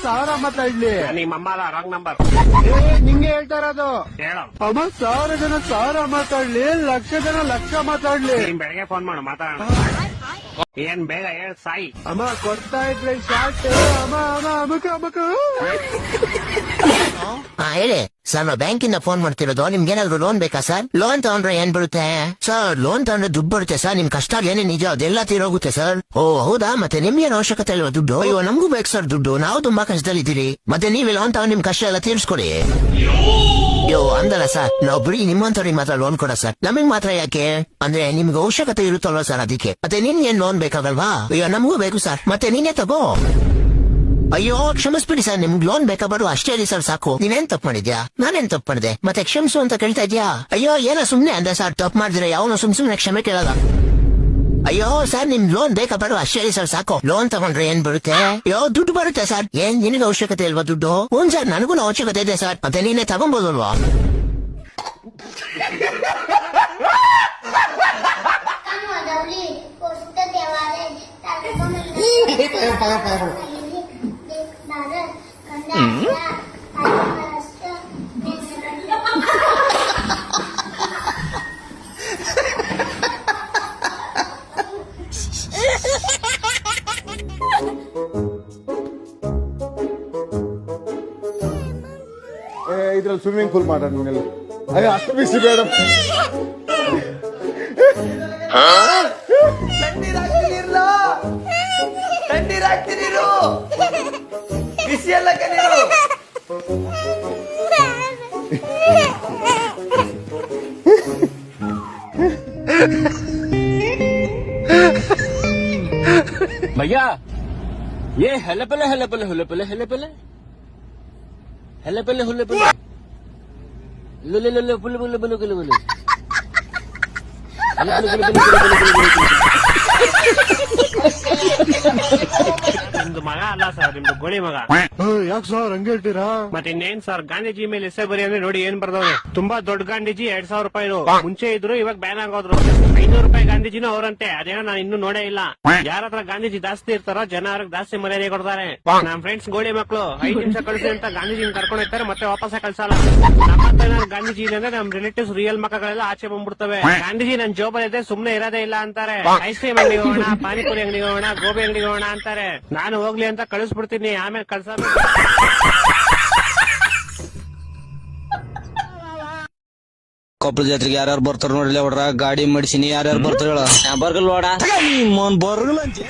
ಸಾವಿರ ಮಾತಾಡ್ಲಿ. ನಿಮ್ಮಮ್ಮ ರಾಂಗ್ ನಂಬರ್. ನಿಂಗೆ ಹೇಳ್ತಾ ಇರೋದು. ಹೇಳು. ಅಮ್ಮ 1000 ಜನ 1000 ಮಾತಾಡ್ಲಿ, 1,00,000 ಜನ 1,00,000 ಮಾತಾಡ್ಲಿ. ನೀನ್ ಬೆಳಗ್ಗೆ ಫೋನ್ ಮಾಡು ಮಾತಾಡೋಣ. ಏನ್ ಬೇಗ ಹೇಳ್ ಸಾಯಿ. ಅಮ್ಮ ಕೊಡ್ತಾ ಇದ್ರೆ ಶಾರ್ಟ್. ಅಮ್ಮ ಅಮ್ಮ ಅಮಕ ಅಮಕ. ಹೇಳಿ ಸರ್, ನಾವು ಬ್ಯಾಂಕಿಂದ ಫೋನ್ ಮಾಡ್ತಿರೋದು. ನಿಮ್ಗೇನಾದ್ರು ಲೋನ್ ಬೇಕಾ ಸರ್? ಲೋನ್ ತಗೊಂಡ್ರೆ ಏನ್ ಬರುತ್ತೆ ಸರ್? ಲೋನ್ ತಗೊಂಡ್ರೆ ದುಡ್ಡು ಬರುತ್ತೆ ಸರ್. ನಿಮ್ ಕಷ್ಟ ಏನೇ ನಿಜ ಅದೆಲ್ಲ ತೀರೋಗುತ್ತೆ ಸರ್. ಓ ಹೌದಾ? ಮತ್ತೆ ನಿಮ್ಗೇನು ಅವಶ್ಯಕತೆ ಇಲ್ವಾ ದುಡ್ಡು? ಅಯ್ಯೋ ನಮಗೂ ಬೇಕು ಸರ್ ದುಡ್ಡು. ನಾವು ತುಂಬಾ ಕಷ್ಟದಲ್ಲಿದ್ದೀರಿ. ಮತ್ತೆ ನೀವೇ ಲೋನ್ ತಗೊಂಡು ನಿಮ್ ಕಷ್ಟ ಎಲ್ಲ ತೀರ್ಸ್ಕೊಡಿ. ಅಯ್ಯೋ ಅಂದಲ್ಲ ಸರ್, ನಾವು ಬಿಡಿ ನಿಮ್ಮಂತವ್ರಿಗೆ ಮಾತ್ರ ಲೋನ್ ಕೊಡ ಸರ್. ನಮಗ್ ಮಾತ್ರ ಯಾಕೆ ಅಂದ್ರೆ ನಿಮ್ಗೆ ಅವಶ್ಯಕತೆ ಇರುತ್ತಲ್ವ ಸರ್, ಅದಕ್ಕೆ. ಮತ್ತೆ ನಿನ್ಗೇನ್ ಲೋನ್ ಬೇಕಾಗಲ್ವಾ? ಅಯ್ಯೋ ನಮಗೂ ಬೇಕು ಸರ್. ಮತ್ತೆ ನೀನೇ ತಗೋ. ಅಯ್ಯೋ ಕ್ಷಮಿಸ್ಬಿಡಿ ಸರ್, ನಿಮ್ಗೆ ಲೋನ್ ಬೇಕಾ ಬರುವ ಅಷ್ಟೇ ರೀ ಸರ್, ಸಾಕು. ನೀನೇನ್ ತಪ್ಪು ಮಾಡಿದ್ಯಾ? ನಾನೇನ್ ತಪ್ಪು ಮಾಡಿದೆ? ಮತ್ತೆ ಕ್ಷಮಿಸು ಅಂತ ಕೇಳ್ತಾ ಇದ್ಯಾ? ಅಯ್ಯೋ ಏನೋ ಸುಮ್ನೆ ಅಂದ ಸರ್, ತಪ್ಪು ಮಾಡಿದ್ರೆ ಯಾವನು ಸುಮ್ನೆ ಕ್ಷಮೆ ಕೇಳಲ್ಲ. ಅಯ್ಯೋ ಸರ್, ನಿಮ್ ಲೋನ್ ಬೇಕಾ ಬರುವ ಅಷ್ಟೇ ರೀ ಸರ್, ಸಾಕು. ಲೋನ್ ತಗೊಂಡ್ರೆ ಏನ್ ಬರುತ್ತೆ? ಅಯ್ಯೋ ದುಡ್ಡು ಬರುತ್ತೆ ಸರ್. ಏನ್ ನಿನಗೆ ಅವಶ್ಯಕತೆ ಇಲ್ವಾ ದುಡ್ಡು? ಒಂದ್ ಸರ್ ನನಗೂ ಅವಶ್ಯಕತೆ ಇದೆ ಸರ್. ಮತ್ತೆ ನೀನೇ ತಗೊಂಬೋದಲ್ವಾ? ಇದ್ರಲ್ಲಿ ಸ್ವಿಮ್ಮಿಂಗ್ ಪೂಲ್ ಮಾಡೋಣ. ಅಯ್ಯೋ ಅಷ್ಟು ಬಿಸಿ ಬೇಡ. ತಣ್ಣೀರು ಬಿಸಿ ಎಲ್ಲ ಕಣ್ಣೀರು. भैया ये हले पले हले पले हुले पले हले पले हले पले हुले पले लुले लुले पुले पुले पुले पुले पुले हले पले पुले पुले पुले ನಿಮ್ದು ಮಗ ಅಲ್ಲ ಸರ್, ನಿಮ್ದು ಗೋಳಿ ಮಗ. ಯಾಕೆ ಸರ್ ಹಂಗೆ ಹೇಳ್ತೀರಾ? ಮತ್ತೆ ಇನ್ನೇನ್ ಸರ್, ಗಾಂಧೀಜಿ ಮೇಲೆ ಎಸೆ ಬರಿ ಅಂದ್ರೆ ನೋಡಿ ಏನ್ ಬರ್ದವ್ರೆ. ತುಂಬಾ ದೊಡ್ಡ ಗಾಂಧೀಜಿ 2,000 ರೂಪಾಯಿ ಮುಂಚೆ ಇದ್ರು, ಇವಾಗ ಬ್ಯಾನ್ ಆಗೋದ್ರು. 500 ರೂಪಾಯಿ ಗಾಂಧೀಜಿನೂ ಅವರಂತೆ. ಅದೇನೋ ನಾನು ಇನ್ನೂ ನೋಡೇ ಇಲ್ಲ. ಯಾರ ಹತ್ರ ಗಾಂಧೀಜಿ ಜಾಸ್ತಿ ಇರ್ತಾರೋ ಜನ ಅವ್ರಿಗೆ ಜಾಸ್ತಿ ಮರ್ಯಾದೆ ಕೊಡ್ತಾರೆ. ನಮ್ ಫ್ರೆಂಡ್ಸ್ ಗೋಳಿ ಮಕ್ಕಳು 5 ನಿಮಿಷ ಕಳಿಸಿ ಅಂತ ಗಾಂಧೀಜಿನ ಕರ್ಕೊಂಡು ಹೋಗ್ತಾರೆ, ಮತ್ತೆ ವಾಪಸ್ ಕಳ್ಸಲ್ಲ. ನಮ್ಮ ಹತ್ರ ಗಾಂಧೀಜಿ ಅಂದ್ರೆ ನಮ್ ರಿಲೇಟಿವ್ಸ್ ರಿಯಲ್ ಮಕ್ಕಳೆಲ್ಲ ಆಚೆ ಬಂದ್ಬಿಡ್ತವೆ. ಗಾಂಧೀಜಿ ನನ್ ಜೋಬಲ್ ಇದೆ, ಸುಮ್ನೆ ಇರೋದೇ ಇಲ್ಲ ಅಂತಾರೆ. ಐಸ್ ಕ್ರೀಮ್ ಅಂಗಡಿಗೆ ಹೋಗೋಣ, ಪಾನಿಪುರಿ ಅಂಗಡಿಗೆ ಹೋಗೋಣ, ಗೋಬಿ ಅಂಗಡಿಗೆ ಹೋಗೋಣ ಅಂತಾರೆ. ನಾನು ಹೋಗ್ಲಿ ಅಂತ ಕಳಿಸ್ಬಿಡ್ತೀನಿ, ಆಮೇಲೆ ಕಳ್ಸಲ್ಲ. ಕೊಪ್ಪಳ ಜಾತ್ರೆಗೆ ಯಾರ್ಯಾರು ಬರ್ತಾರ ನೋಡ್ಲಿ ಹೊಡ್ರ, ಗಾಡಿ ಮಾಡಿಸಿನಿ. ಯಾರ್ಯಾರು ಬರ್ತಾರ ಹೇಳ? ಬರ್ಗಲ್ ನೋಡ ಬರ್ಗಲ್ ಅಂಚೆ